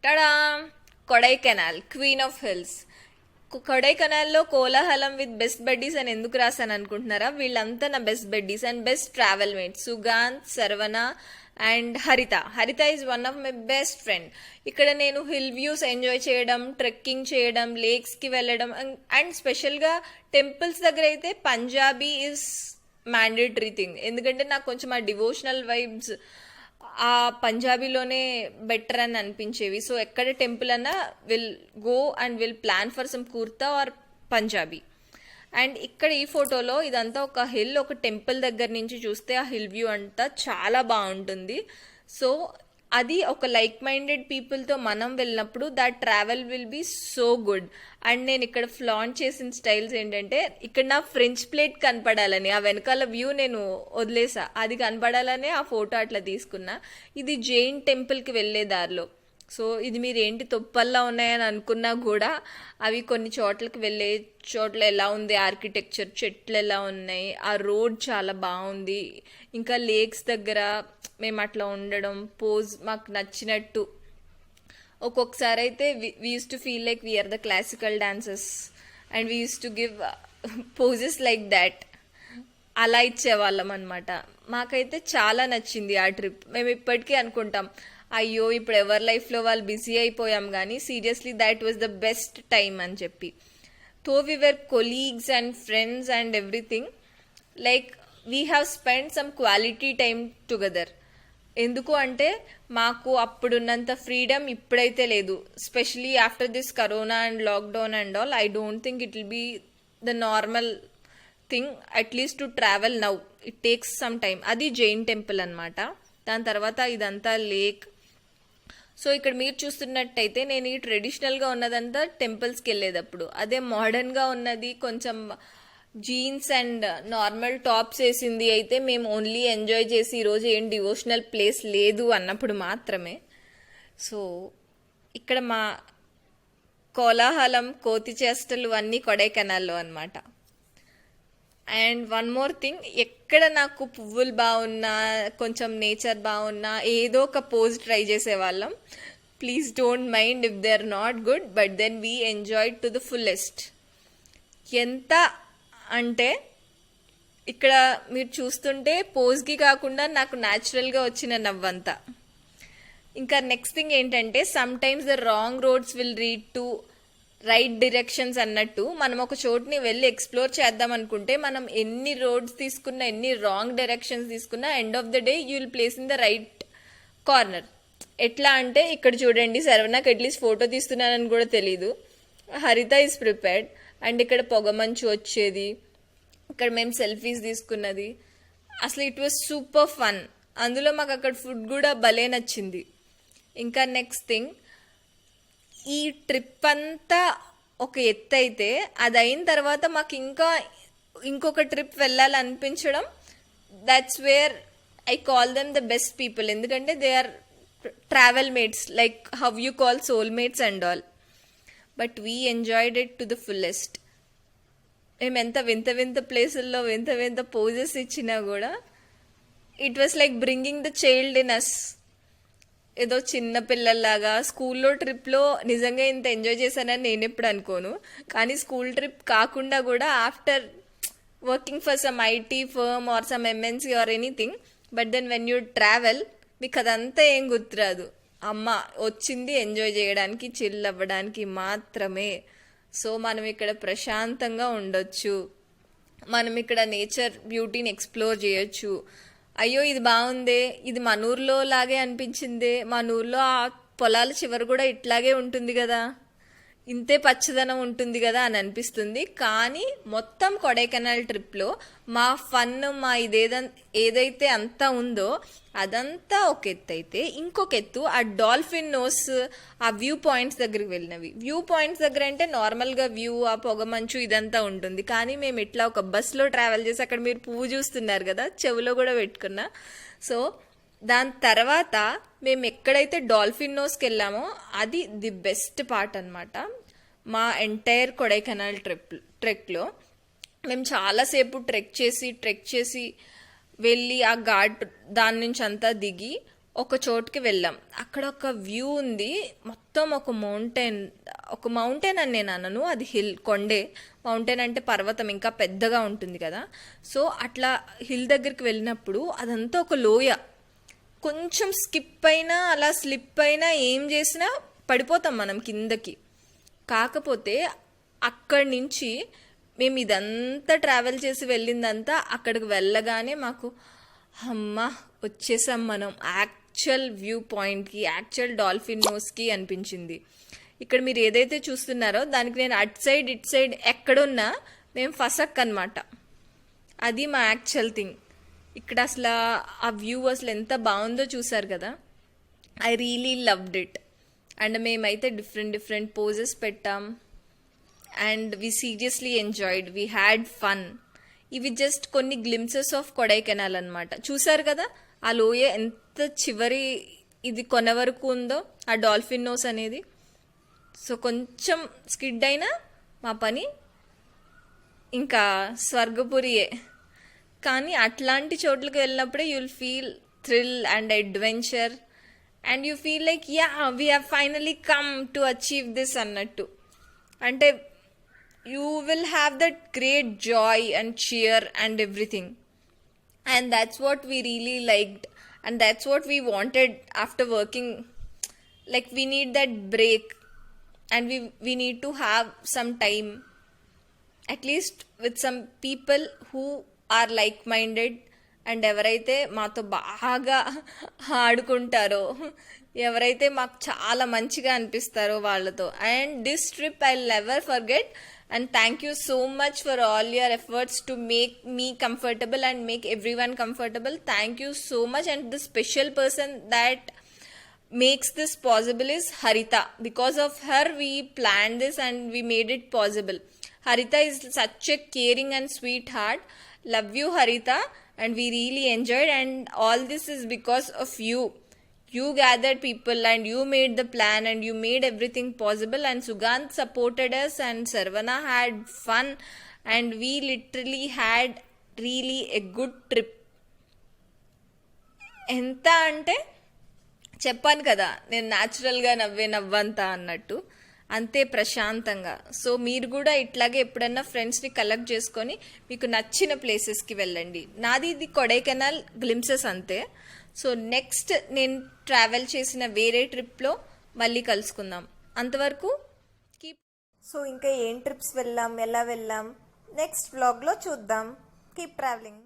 Ta-da! Kodaikanal queen of hills. కొడైకెనాల్లో కోలాహలం with best buddies అని ఎందుకు రాశాను అనుకుంటున్నారా? వీళ్ళంతా నా best buddies and best travel mates. Suganth, Sarvana and Haritha. Haritha is one of my best friend. ఇక్కడ నేను హిల్ వ్యూస్ ఎంజాయ్ చేయడం, ట్రెక్కింగ్ చేయడం, లేక్స్కి వెళ్ళడం అండ్ స్పెషల్గా టెంపుల్స్ దగ్గర అయితే పంజాబీ ఈజ్ మ్యాండేటరీ థింగ్. ఎందుకంటే నాకు కొంచెం ఆ డివోషనల్ వైబ్స్ ఆ పంజాబీలోనే బెటర్ అని అనిపించేవి. సో ఎక్కడ టెంపుల్ అన్నా will go and will plan for some kurta or Punjabi. And ఇక్కడ ఈ ఫోటోలో ఇదంతా ఒక హిల్, ఒక టెంపుల్ దగ్గర నుంచి చూస్తే ఆ హిల్ వ్యూ అంతా చాలా బాగుంటుంది. సో అది ఒక లైక్ మైండెడ్ పీపుల్తో మనం వెళ్ళినప్పుడు that travel will be so good. And నేను ఇక్కడ ఫ్లాంట్ చేసిన స్టైల్స్ ఏంటంటే, ఇక్కడ నా ఫ్రెంచ్ ప్లేట్ కనపడాలని, ఆ వెనకాల వ్యూ నేను వదిలేసా, అది కనపడాలనే ఆ ఫోటో అట్లా తీసుకున్నా. ఇది జైన్ టెంపుల్కి వెళ్ళే దారిలో. సో ఇది మీరు ఏంటి తొప్పల్లా ఉన్నాయని అనుకున్నా కూడా అవి కొన్ని చోట్లకి వెళ్ళే చోట్ల ఎలా ఉంది ఆర్కిటెక్చర్, చెట్లు ఎలా ఉన్నాయి, ఆ రోడ్ చాలా బాగుంది. ఇంకా లేక్స్ దగ్గర మేము అట్లా ఉండడం, పోజ్ మాకు నచ్చినట్టు. ఒక్కొక్కసారి అయితే we used to feel like we are the classical dancers and we used to give poses like that. అలా ఇచ్చేవాళ్ళం అనమాట. మాకైతే చాలా నచ్చింది ఆ ట్రిప్. మేము ఇప్పటికీ అనుకుంటాం, అయ్యో ఇప్పుడు ఎవరి లైఫ్లో వాళ్ళు బిజీ అయిపోయాం, కానీ seriously that was the best time అని చెప్పి. Though we were colleagues and friends and everything, like we have spend some quality time together. ఎందుకు అంటే మాకు అప్పుడున్నంత ఫ్రీడమ్ ఇప్పుడైతే లేదు. Specially after this corona and lockdown and all, I don't think it will be the normal thing at least to travel now. It takes some time. అది Jain temple అనమాట. దాని తర్వాత ఇదంతా లేక్. సో ఇక్కడ మీరు చూస్తున్నట్టయితే నేను ఈ ట్రెడిషనల్గా ఉన్నదంతా టెంపుల్స్కి వెళ్ళేటప్పుడు, అదే మోడర్న్గా ఉన్నది కొంచెం జీన్స్ అండ్ నార్మల్ టాప్స్ వేసింది అయితే మేము ఓన్లీ ఎంజాయ్ చేసి ఈరోజు ఏం డివోషనల్ ప్లేస్ లేదు అన్నప్పుడు మాత్రమే. సో ఇక్కడ మా కోలాహలం, కోతి చేష్టలు అన్నీ కొడైకెనాల్లో అనమాట. అండ్ వన్ మోర్ థింగ్, ఎక్కడ నాకు పువ్వులు బాగున్నా, కొంచెం నేచర్ బాగున్నా ఏదో ఒక పోజ్ ట్రై చేసేవాళ్ళం. Please don't mind if they are not good, but then we enjoy to the fullest. ఎంత అంటే ఇక్కడ మీరు చూస్తుంటే పోజ్కి కాకుండా నాకు న్యాచురల్గా వచ్చిన నవ్వంతా. ఇంకా నెక్స్ట్ థింగ్ ఏంటంటే, some times the wrong roads will read to right directions అన్నట్టు. మనం ఒక చోటుని వెళ్ళి ఎక్స్ప్లోర్ చేద్దాం అనుకుంటే మనం ఎన్ని రోడ్స్ తీసుకున్నా, ఎన్ని రాంగ్ డైరెక్షన్స్ తీసుకున్నా, end of the day you will place in the right corner. ఎట్లా అంటే ఇక్కడ చూడండి, సర్వనాకి అట్లీస్ట్ ఫోటో తీస్తున్నానని కూడా తెలీదు. హరిత ఈజ్ ప్రిపేర్డ్. అండ్ ఇక్కడ పొగమంచు వచ్చేది, ఇక్కడ మేము సెల్ఫీస్ తీసుకున్నది, అసలు ఇట్ వాజ్ సూపర్ ఫన్. అందులో మాకు అక్కడ ఫుడ్ కూడా భలే నచ్చింది. ఇంకా నెక్స్ట్ థింగ్, ఈ ట్రిప్ అంతా ఒక ఎత్తు అయితే అది అయిన తర్వాత మాకు ఇంకొక ట్రిప్ వెళ్ళాలనిపించడం, that's where I call them the best people. ఎందుకంటే they are travel mates, like how you call soul mates and all. But we enjoyed it to the fullest. మేము ఎంత వింత వింత ప్లేసుల్లో వింత వింత పోజెస్ ఇచ్చినా కూడా it was like bringing the child in us. ఏదో చిన్న పిల్లల్లాగా. స్కూల్లో ట్రిప్లో నిజంగా ఇంత ఎంజాయ్ చేశానని నేను ఎప్పుడు అనుకోను, కానీ స్కూల్ ట్రిప్ కాకుండా కూడా after working for some IT firm or some MNC or anything, but then when you travel మీకు అదంతా ఏం గుర్తురాదు. అమ్మ వచ్చింది ఎంజాయ్ చేయడానికి, చిల్ అవ్వడానికి మాత్రమే. సో మనం ఇక్కడ ప్రశాంతంగా ఉండొచ్చు, మనం ఇక్కడ నేచర్ బ్యూటీని ఎక్స్ప్లోర్ చేయొచ్చు. అయ్యో ఇది బాగుందే, ఇది మన ఊర్లో లాగే అనిపించిందే, మన ఊర్లో ఆ పొలాల చివరి కూడా ఇట్లాగే ఉంటుంది కదా, ఇంతే పచ్చదనం ఉంటుంది కదా అని అనిపిస్తుంది. కానీ మొత్తం కొడైకెనాల్ ట్రిప్లో మా ఫన్, మా ఏదైతే అంతా ఉందో అదంతా ఒక ఎత్తు అయితే, ఇంకొక ఎత్తు ఆ డాల్ఫిన్ నోస్, ఆ వ్యూ పాయింట్స్ దగ్గరికి వెళ్ళినవి. వ్యూ పాయింట్స్ దగ్గర అంటే నార్మల్గా వ్యూ, ఆ పొగమంచు ఇదంతా ఉంటుంది. కానీ మేము ఇట్లా ఒక బస్లో ట్రావెల్ చేసి, అక్కడ మీరు పువ్వు చూస్తున్నారు కదా, చెవిలో కూడా పెట్టుకున్నా. సో దాని తర్వాత మేము ఎక్కడైతే డాల్ఫిన్ నోస్కి వెళ్ళామో అది ది బెస్ట్ పార్ట్ అనమాట మా ఎంటైర్ కొడైకెనాల్ ట్రెక్లో. మేము చాలాసేపు ట్రెక్ చేసి వెళ్ళి ఆ ఘాట్ దాని నుంచి అంతా దిగి ఒక చోటుకి వెళ్ళాం. అక్కడ ఒక వ్యూ ఉంది. మొత్తం ఒక మౌంటైన్ అని నేను అనను, అది కొండే. మౌంటైన్ అంటే పర్వతం ఇంకా పెద్దగా ఉంటుంది కదా. సో అట్లా హిల్ దగ్గరికి వెళ్ళినప్పుడు అదంతా ఒక లోయ. కొంచెం స్కిప్ అయినా అలా స్లిప్ అయినా ఏం చేసినా పడిపోతాం మనం కిందకి. కాకపోతే అక్కడి నుంచి మేము ఇదంతా ట్రావెల్ చేసి వెళ్ళిందంతా అక్కడికి వెళ్ళగానే మాకు అమ్మ వచ్చేసాం మనం యాక్చువల్ వ్యూ పాయింట్కి, యాక్చువల్ డాల్ఫిన్ నోస్కి అనిపించింది. ఇక్కడ మీరు ఏదైతే చూస్తున్నారో దానికి నేను అటు సైడ్ ఇటు సైడ్ ఎక్కడున్నా మేము ఫసక్ అనమాట. అది మా యాక్చువల్ థింగ్. ఇక్కడ అసలు ఆ వ్యూ అసలు ఎంత బాగుందో చూసారు కదా. I really loved it. And మేమైతే డిఫరెంట్ పోజెస్ పెట్టాం. And we seriously enjoyed, we had fun. ఇవి జస్ట్ కొన్ని గ్లిమ్సెస్ ఆఫ్ కొడైకెనాల్ అనమాట. చూసారు కదా ఆ లోయ ఎంత చివరి ఇది కొన వరకు ఉందో, ఆ డాల్ఫిన్ నోస్ అనేది. సో కొంచెం స్కిడ్ అయినా మా పని ఇంకా స్వర్గపురియే. కానీ అట్లాంటి చోట్లకి వెళ్ళినప్పుడే you'll feel thrill and adventure and you feel like ya we have finally come to achieve this అన్నట్టు. అంటే you will have that great joy and cheer and everything, and that's what we really liked, and that's what we wanted after working. Like we need that break, and we need to have some time, at least with some people who are like minded, and ఎవరైతే మాతో బాగా ఆడుకుంటారో, ఎవరైతే మాకు చాలా మంచిగా అనిపిస్తారో వాళ్ళతో. And this trip I never forget. And thank you so much for all your efforts to make me comfortable and make everyone comfortable. Thank you so much. And the special person that makes this possible is Harita. Because of her we planned this and we made it possible. Harita is such a caring and sweet heart. Love you, Harita. And we really enjoyed, and all this is because of you. You gathered people and you made the plan and you made everything possible, and Sugant supported us and Sarvana had fun, and we literally had really a good trip. ఎంత అంటే చెప్పాను కదా నేను న్యాచురల్గా నవ్వంతా అన్నట్టు, అంతే ప్రశాంతంగా. So మీరు కూడా ఇట్లాగే ఎప్పుడన్నా ఫ్రెండ్స్ని కలెక్ట్ చేసుకొని మీకు నచ్చిన ప్లేసెస్కి వెళ్ళండి. నాది ఇది కొడైకెనాల్ గ్లిమ్సెస్ అంతే. సో నెక్స్ట్ నేను ట్రావెల్ చేసిన వేరే ట్రిప్లో మళ్ళీ కలుసుకుందాం. అంతవరకు సో ఇంకా ఏం ట్రిప్స్ వెళ్ళాం, ఎలా వెళ్ళాం నెక్స్ట్ వ్లాగ్లో చూద్దాం. Keep travelling.